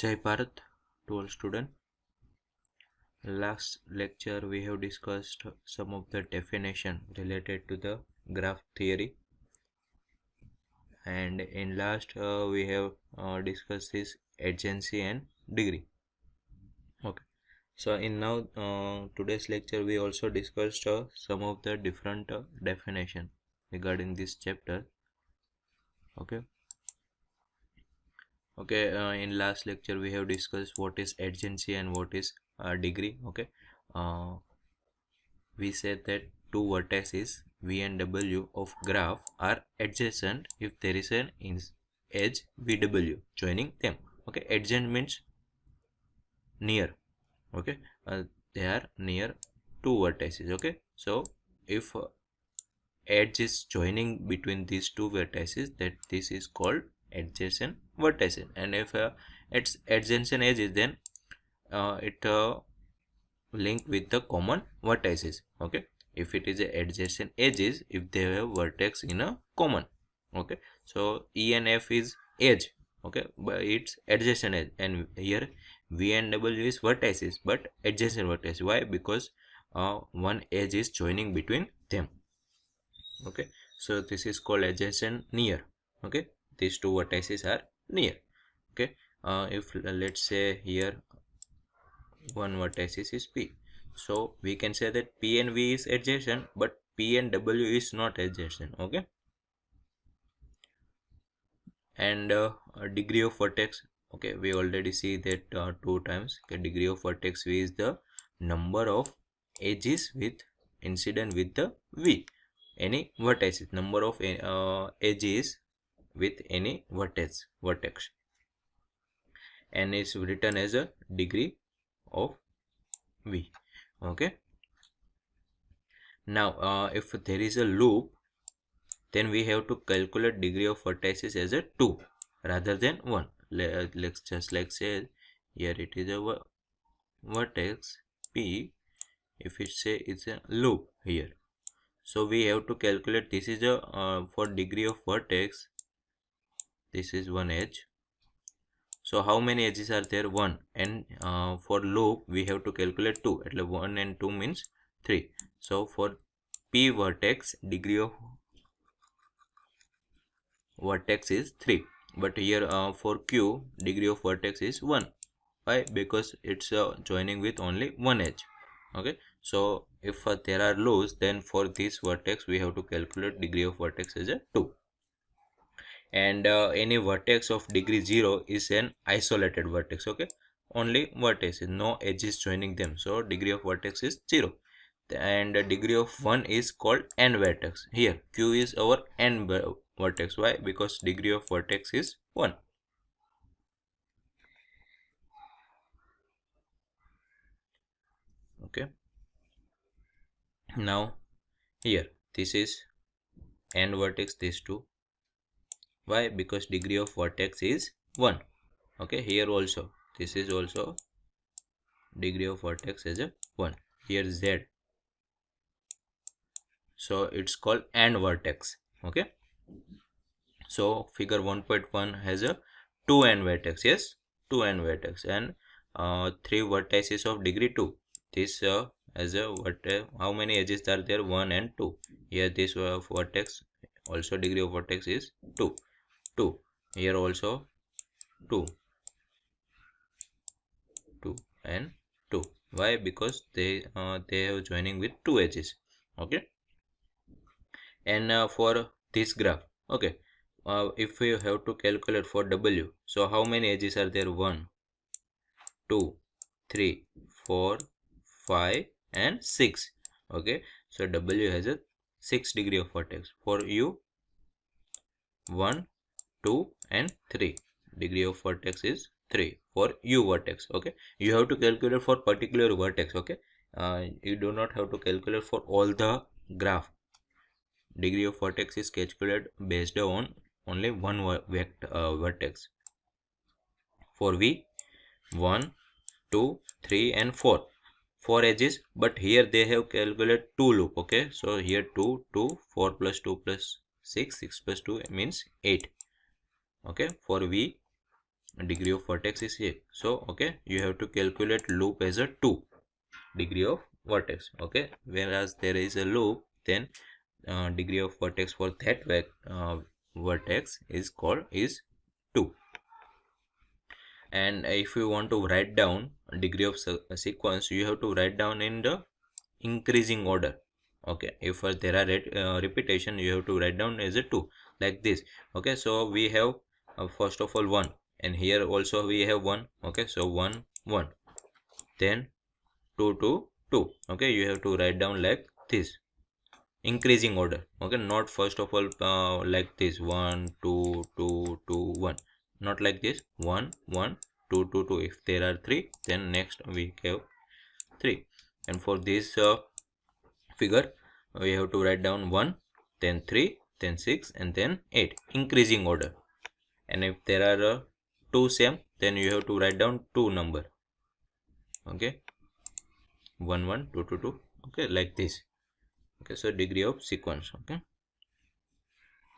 Jai Bharat to all students. Last lecture we have discussed some of the definition related to the graph theory, and in last we have discussed this adjacency and degree. Okay, so in now today's lecture we also discussed some of the different definition regarding this chapter. Okay. Okay, in last lecture we have discussed what is adjacency and what is degree. Okay, uh, we said that two vertices V and W of graph are adjacent if there is an edge VW joining them. Okay, adjacent means near. Okay, they are near two vertices. Okay, so if edge is joining between these two vertices, that this is called adjacent vertices. And if its adjacent edge, then it link with the common vertices. Okay, if it is a adjacent edges, if they have vertex in a common. Okay, so E and F is edge. Okay, but it's adjacent edge, and here V and W is vertices but adjacent vertices. Why? Because one edge is joining between them. Okay, so this is called adjacent near. Okay, these two vertices are near. Okay, if let's say here one vertices is P, so we can say that P and V is adjacent but P and W is not adjacent. Okay, and degree of vertex. Okay, we already see that two times. Okay, degree of vertex V is the number of edges with incident with the V, any vertices, number of edges with any vertex, and is written as a degree of V. Okay, now if there is a loop, then we have to calculate degree of vertices as a 2 rather than 1. Let's just like say here it is a vertex P. If it say it's a loop here, so we have to calculate, this is a for degree of vertex, this is one edge. So how many edges are there? 1. And for loop we have to calculate 2. At 1 and 2 means 3. So for P vertex, degree of vertex is 3, but here for Q, degree of vertex is 1. Why? Because it's joining with only one edge. Okay, so if there are loops, then for this vertex we have to calculate degree of vertex as a 2. And any vertex of degree 0 is an isolated vertex. Okay, only vertex, no edges joining them, so degree of vertex is 0. And degree of 1 is called n vertex. Here Q is our n vertex. Why? Because degree of vertex is 1. Okay, now here this is n vertex, these two. Why? Because degree of vertex is 1. Okay, here also this is also degree of vertex as a 1. Here Z, so it's called n vertex. Okay, so figure 1.1 has a 2n vertex. Yes, 2n vertex, and 3 vertices of degree 2. This as a vertex, how many edges are there? 1 and 2. Here this vertex also degree of vertex is 2. Here also 2 and 2. Why? Because they have joining with 2 edges. Okay, and for this graph, okay, if we have to calculate for W, so how many edges are there? 1, 2, 3, 4, 5 and 6. Okay, so W has a 6 degree of vertex. For U, 1, 2 and 3, degree of vertex is 3 for U vertex. Okay, you have to calculate for particular vertex. Okay, you do not have to calculate for all the graph. Degree of vertex is calculated based on only one vertex. For V, 1, 2, 3 and 4 edges, but here they have calculated 2 loop. Okay, so here 2, 4 plus 2 plus 6 plus 2 means 8. Okay, for V, degree of vertex is here. So okay, you have to calculate loop as a 2 degree of vertex. Okay, whereas there is a loop, then degree of vertex for that vertex is 2. And if you want to write down degree of sequence, you have to write down in the increasing order. Okay, if there are repetition, you have to write down as a 2, like this. Okay, so we have first of all 1, and here also we have 1. Okay, so 1 1, then 2 2 2. Okay, you have to write down like this, increasing order. Okay, not first of all like this 1 2 2 2 1, not like this 1 1 2 2 2. If there are 3, then next we have 3. And for this figure, we have to write down 1, then 3, then 6, and then 8, increasing order. And if there are 2 same, then you have to write down 2 number. Okay, 1 1 2 2 2. Okay, like this. Okay, so degree of sequence. Okay,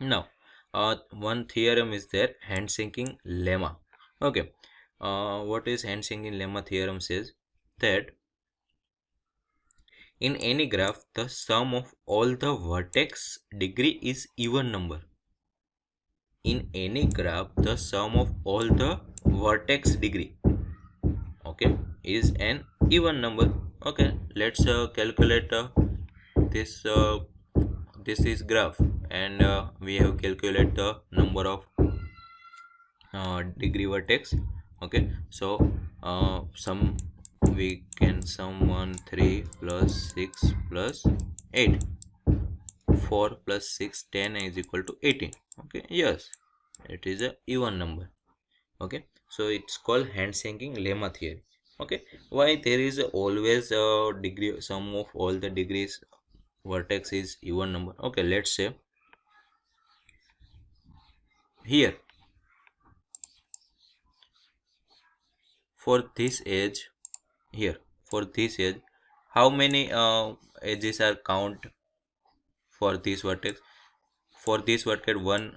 now one theorem is there, hand-sinking lemma. Okay, what is hand-sinking lemma theorem? Says that in any graph, the sum of all the vertex degree is even number. In any graph, the sum of all the vertex degree, okay, is an even number. Okay, let's calculate this. This is graph, and we have calculate the number of degree vertex. Okay, so sum, we can sum 1 3 plus 6 plus 8, 4 plus 6 10 is equal to 18. Okay, yes, it is a even number. Okay, so it's called hand-sinking lemma theory. Okay, why there is always a degree, sum of all the degrees vertex is even number. Okay, let's say here for this edge, here for this edge, how many edges are count for this vertex? For this vertex 1,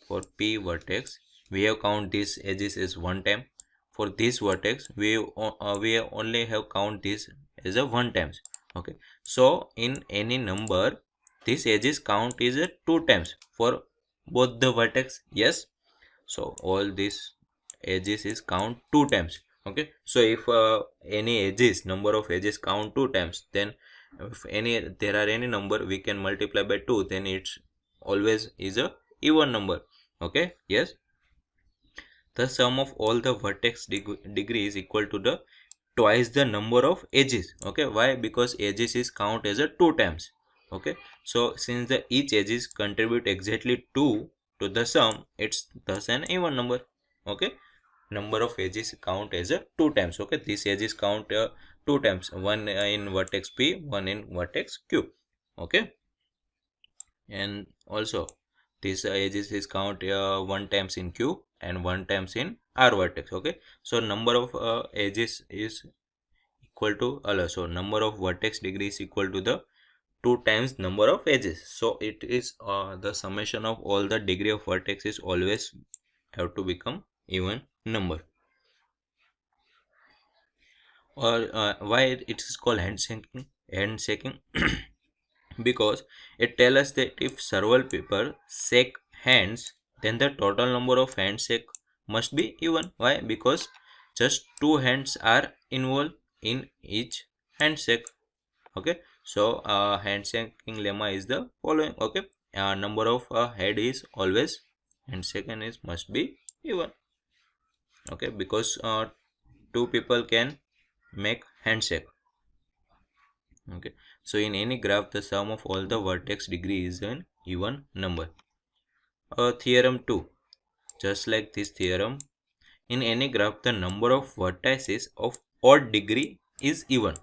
for P vertex we have count these edges as 1 time. For this vertex we only have count this as a 1 times. Okay, so in any number this edges count is a 2 times for both the vertex. Yes, so all these edges is count 2 times. Okay, so if any edges, number of edges count 2 times, then if there are any number we can multiply by 2, then it's always is a even number. Okay, yes, the sum of all the vertex degree is equal to the twice the number of edges. Okay, why? Because edges is count as a 2 times. Okay, so since the each edges contribute exactly 2 to the sum, it's thus an even number. Okay, number of edges count as a 2 times. Okay, these edges count 2 times, one in vertex P, one in vertex Q. Okay, and also this edges is count 1 times in Q and 1 times in R vertex. Okay, so number of edges is equal to so number of vertex degree is equal to the 2 times number of edges. So it is the summation of all the degree of vertex is always have to become even number. Or why it is called handshaking? Because it tells us that if several people shake hands, then the total number of handshake must be even. Why? Because just 2 hands are involved in each handshake. Okay, so handshaking lemma is the following. Okay, number of head is always, and second is must be even. Okay, because 2 people can make handshake. Okay, so in any graph the sum of all the vertex degree is an even number. Theorem 2, just like this theorem, in any graph the number of vertices of odd degree is even.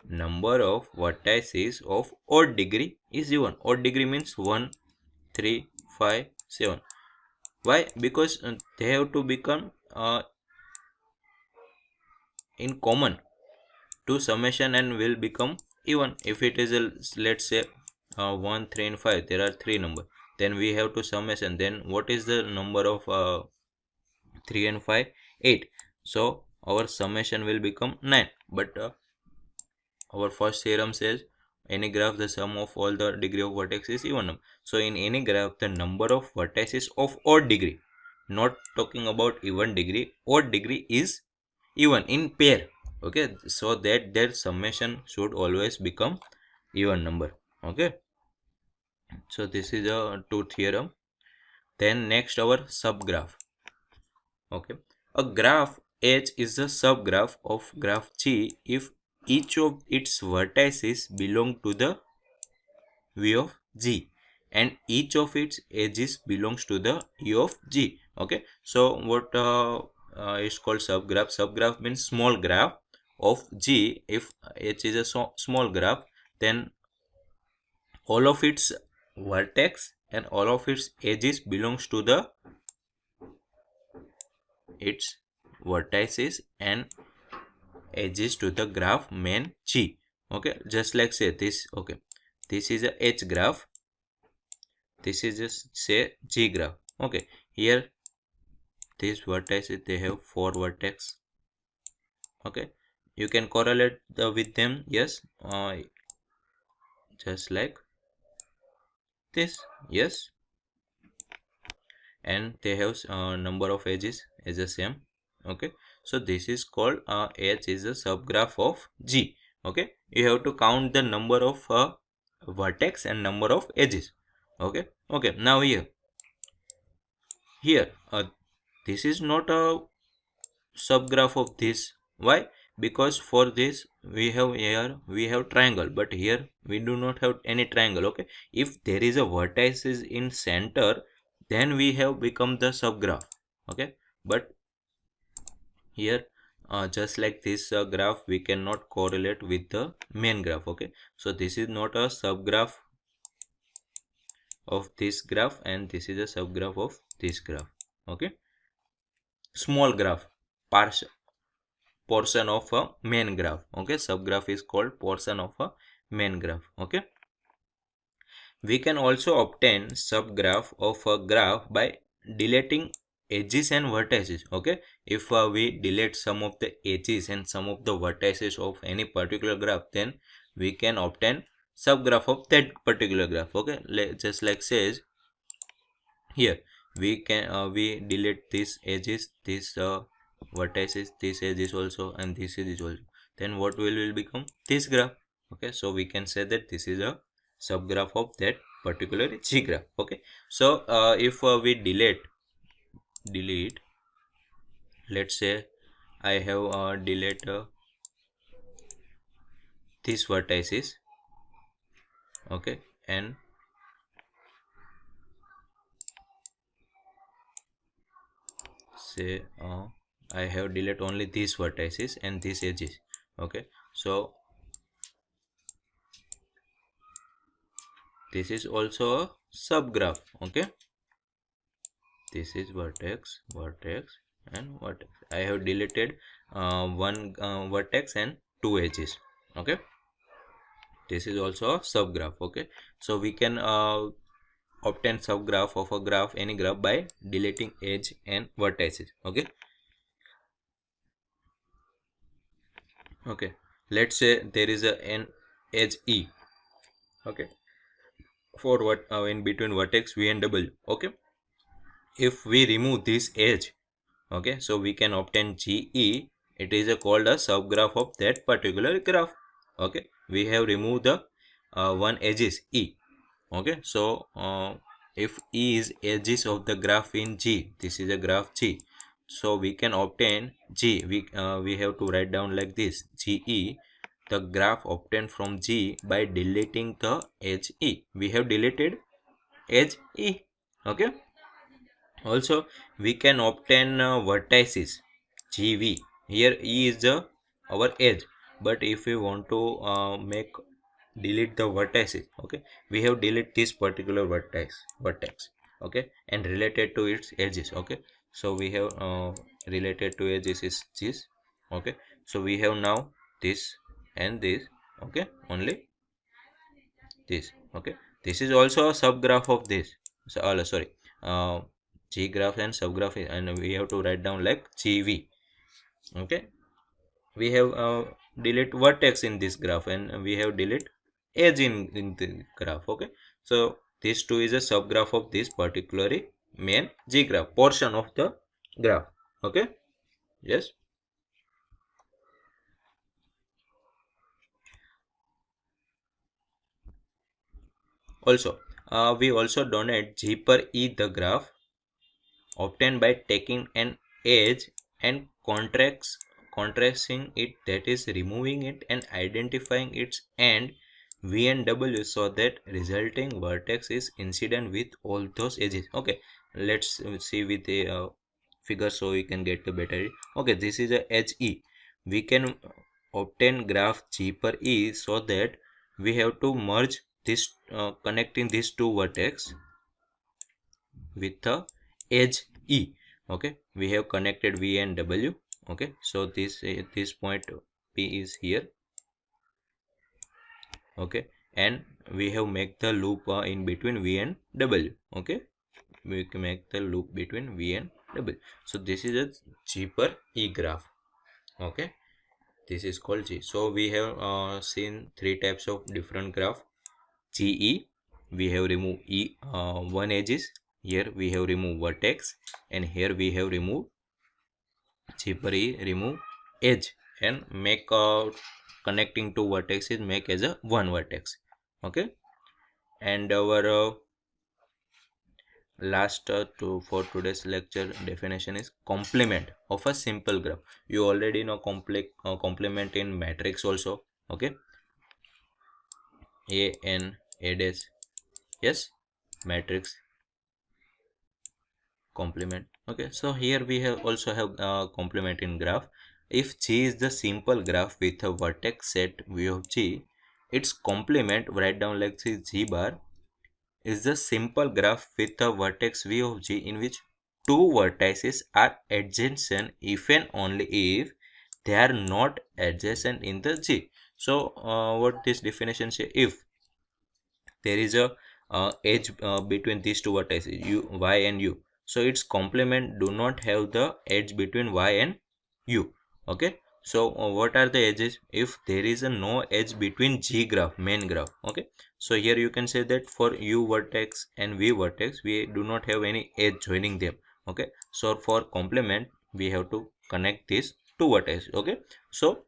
Number of vertices of odd degree is even. Odd degree means 1 3 5 7. Why? Because they have to become in common to summation and will become even. If it is a, let's say 1 3 and 5, there are 3 number, then we have to summation. Then what is the number of 3 and 5? 8. So our summation will become 9. But our first theorem says any graph the sum of all the degree of vertex is even number. So in any graph the number of vertices of odd degree, not talking about even degree, odd degree is even in pair. Okay, so that their summation should always become even number. Okay, so this is a two theorem. Then next our subgraph. Okay, a graph H is a subgraph of graph G if each of its vertices belong to the V of G and each of its edges belongs to the U of G. Okay, so what is called subgraph? Subgraph means small graph of G. If H is a small graph, then all of its vertex and all of its edges belongs to the its vertices and edges to the graph main G. Okay, just like say this. Okay, this is a H graph, this is just say G graph. Okay, here these vertices they have 4 vertex. Okay, you can correlate with them. Yes, just like this. Yes, and they have number of edges is the same. Okay, so this is called H is a subgraph of G. Okay, you have to count the number of vertex and number of edges. Okay, okay, now here this is not a subgraph of this. Why? Because for this we have here we have triangle, but here we do not have any triangle. Okay, if there is a vertices in center, then we have become the subgraph. Okay, but here just like this graph we cannot correlate with the main graph. Okay, so this is not a subgraph of this graph and this is a subgraph of this graph. Okay, small graph portion of a main graph. Okay, subgraph is called portion of a main graph. Okay, we can also obtain subgraph of a graph by deleting edges and vertices. Okay, if we delete some of the edges and some of the vertices of any particular graph, then we can obtain subgraph of that particular graph. Okay, just like says here we can we delete these edges, this vertices, this edges also, and this edges also, then what will become this graph. Okay, so we can say that this is a subgraph of that particular G graph. Okay, so if we delete let's say I have delete these vertices. Okay, and say I have delete only these vertices and these edges. Okay, so this is also a subgraph. Okay, this is vertex, vertex, and vertex. I have deleted one vertex and 2 edges. Okay, this is also a subgraph. Okay, so we can obtain subgraph of a graph, any graph, by deleting edge and vertices. Okay, okay, let's say there is an edge E. Okay, for what in between vertex V and W. Okay, if we remove this edge, okay, so we can obtain GE. It is called a subgraph of that particular graph. Okay, we have removed the one edges E. Okay, so if E is edges of the graph in G, this is a graph G, so we can obtain G. We have to write down like this: GE, the graph obtained from G by deleting the edge E. We have deleted edge E. Okay, also we can obtain vertices GV. Here E is the our edge, but if we want to make delete the vertices, okay, we have delete this particular vertex, okay, and related to its edges. Okay, so we have related to edges is this. Okay, so we have now this and this. Okay, only this. Okay, this is also a subgraph of this. so sorry, G graph and subgraph, and we have to write down like GV. Okay, we have delete vertex in this graph, and we have delete edge in the graph. Okay, so this two is a subgraph of this particularly main G graph portion of the graph. Okay, yes. Also, we also donate G per E the graph obtained by taking an edge and contrasting it, that is removing it and identifying its end V and W, so that resulting vertex is incident with all those edges. Okay, let's see with a figure so we can get the better. Okay, this is a edge E. We can obtain graph G per E, so that we have to merge this connecting these two vertex with the edge E. Okay, we have connected V and W. Okay, so this point P is here. Okay, and we have make the loop in between V and W. Okay, we can make the loop between V and W. So this is a G per E graph. Okay, this is called G. So we have seen three types of different graph. GE, we have removed E one edges. Here we have removed vertex, and here we have removed G per E, remove edge, and make connecting two vertices make as a one vertex. Okay, and our last for today's lecture definition is complement of a simple graph. You already know complement in matrix also. Okay, A dash, yes, matrix complement. Okay, so here we have also have complement in graph. If G is the simple graph with a vertex set V of G, its complement, write down like this, G bar is the simple graph with a vertex V of G in which two vertices are adjacent if and only if they are not adjacent in the G. So what this definition say? If there is a edge between these two vertices u y and u, so its complement do not have the edge between y and u. Okay, so what are the edges? If there is a no edge between G graph, main graph. Okay, so here you can say that for u vertex and v vertex we do not have any edge joining them. Okay, so for complement we have to connect these two vertices. Okay, so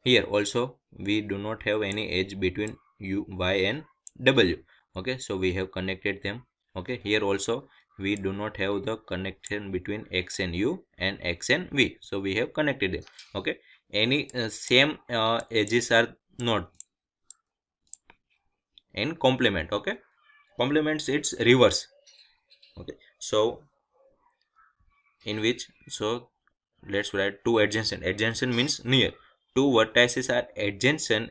here also we do not have any edge between u, y and w. Okay, so we have connected them. Okay, here also we do not have the connection between x and u and x and v, so we have connected them. Okay, any same edges are not in complement. Okay, complements its reverse. Okay, so in which, so let's write two adjacent. Adjacent means near. Two vertices are adjacent.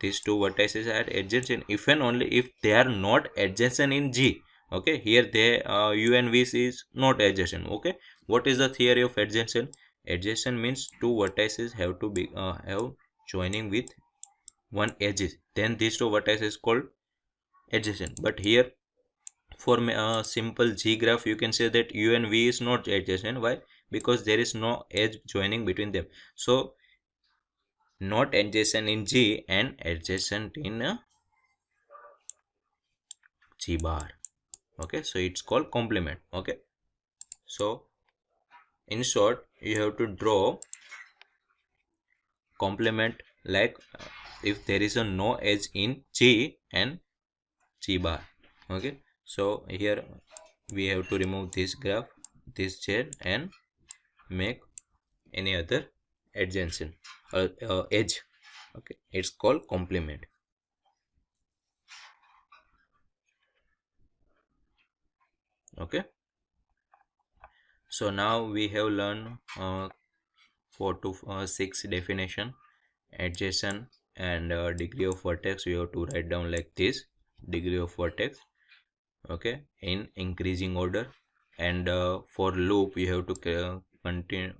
These two vertices are adjacent if and only if they are not adjacent in G. Okay, here they u and v is not adjacent. Okay, what is the theory of adjacent? Adjacent means two vertices have to be have joining with one edges, then these two vertices called adjacent. But here for a simple G graph you can say that u and v is not adjacent. Why? Because there is no edge joining between them. So not adjacent in G and adjacent in G bar. Okay, so it's called complement. Okay, so in short you have to draw complement like if there is a no edge in G and G bar. Okay, so here we have to remove this graph, this Z, and make any other adjacent edge. Okay, it's called complement. Okay, so now we have learned 4 to 6 definition. Adjacent and degree of vertex we have to write down like this, degree of vertex. Okay, in increasing order, and for loop we have to continue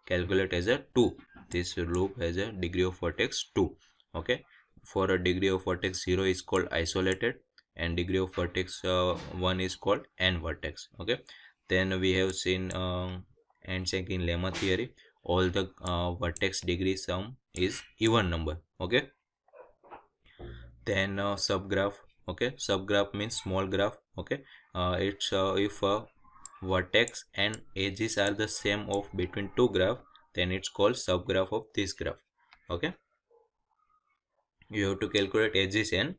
calculate as a 2. This loop has a degree of vertex 2. Okay, for a degree of vertex 0 is called isolated, and degree of vertex 1 is called n vertex. Okay, then we have seen handshaking lemma theory. All the vertex degree sum is even number. Okay, then subgraph. Okay, subgraph means small graph. Okay, it's if vertex and edges are the same of between two graph, then it's called subgraph of this graph. Okay, you have to calculate edges and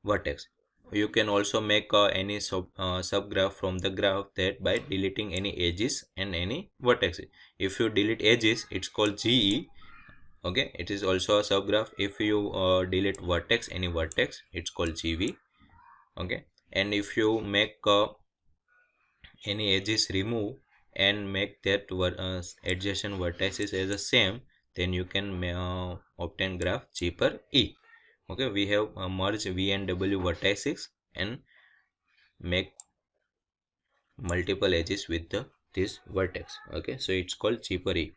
vertex. You can also make any subgraph from the graph that by deleting any edges and any vertex. If you delete edges, it's called GE. Okay, it is also a subgraph. If you delete vertex, any vertex, it's called GV. Okay, and if you make any edges remove and make that adjacent vertices as the same, then you can obtain graph G per E. Okay, we have merged V and W vertices and make multiple edges with this vertex. Okay, so it's called G per E.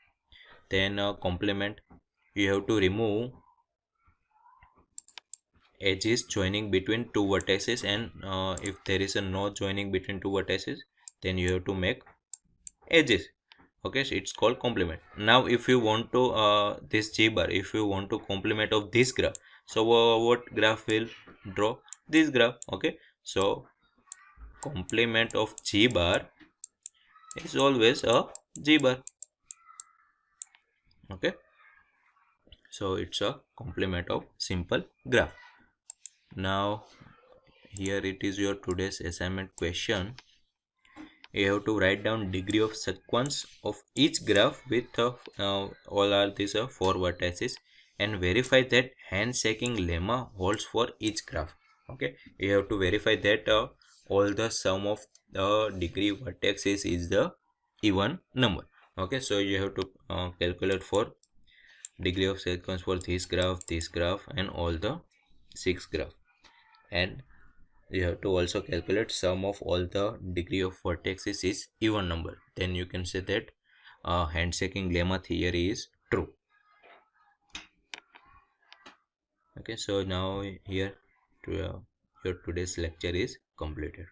Then complement, you have to remove edges joining between two vertices, and if there is a no joining between two vertices, then you have to make edges. Okay, so it's called complement. Now if you want to this G bar, if you want to complement of this graph, so what graph will draw? This graph. Okay, so complement of G bar is always a G bar. Okay, so it's a complement of simple graph. Now here it is your today's assignment question. You have to write down degree of sequence of each graph with all are these 4 vertices, and verify that handshaking lemma holds for each graph. Okay, you have to verify that all the sum of the degree vertices is the even number. Okay, so you have to calculate for degree of sequence for this graph, and all the 6 graph, and you have to also calculate sum of all the degree of vertices is even number. Then you can say that handshaking lemma theory is true. Okay, so now here your today's lecture is completed.